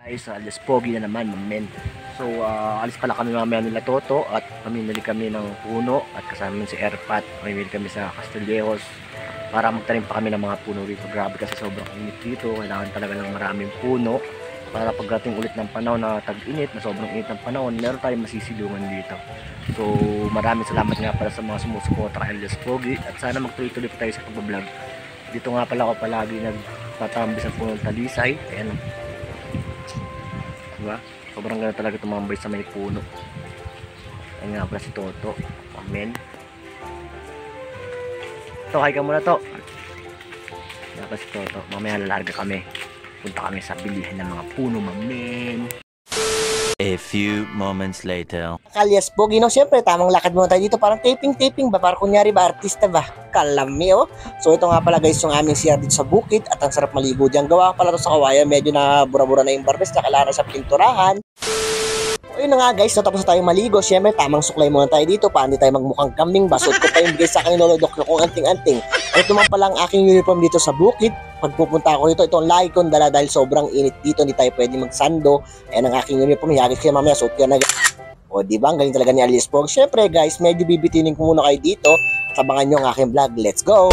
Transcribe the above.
Guys, alis pogi na naman, men. So, alis pala kami mamaya nila Toto at pamimili kami ng puno at kasama si Erpat. Pamimili kami sa Castillejos para magtanim pa kami ng mga puno dito. Grabe kasi sobrang init dito. Kailangan talaga ng maraming puno para pagdating ulit ng panahon na tag-init, na sobrang init ng panahon, meron tayong masisilungan dito. So, maraming salamat nga pala sa mga sumusuporta kay Alis Pogi at sana magtuloy-tuloy pa tayo sa pag-vlog. Dito nga pala ako palagi nagtatambay sa punong talisay. Ayan. Diba? Sobrang ganda talaga tumambay sa may puno. Ayan nga pala si Toto. Amen. To, hi ka muna to. Ayan pala si Toto. Mamaya lalarga kami. Punta kami sa bilihan ng mga puno, mamen. A few moments later. Alias Pogi, no? Siyempre, tamang lakad muna tayo dito. Parang taping ba? Parang kunyari ba, artista ba? Kalami, oh. So, ito nga pala guys, yung aming CR dito sa bukid. At ang sarap maligo dyan. Gawa pala to sa kawayan. Medyo na bura-bura na yung barbes. Nakalaran sa pinturahan. So, yun na nga guys, no? Tapos na tayo maligo. Siyempre, tamang suklay muna tayo dito. Paano tayo magmukhang kambing? Basot ko pa yung bigay sa akin lolodok kung anting-anting. Ito naman pala ang aking uniform dito sa bukid. Pag pupunta ako dito, itong lagi kong dala dahil sobrang init dito, hindi tayo pwede magsando. Ayan ang aking uniform, hiyagis kayo mamaya, suot ka na. O diba, ang galing talaga ni Alias Pogi. Syempre guys, medyo bibitinin ko muna kayo dito. Sabangan nyo ang aking vlog. Let's go!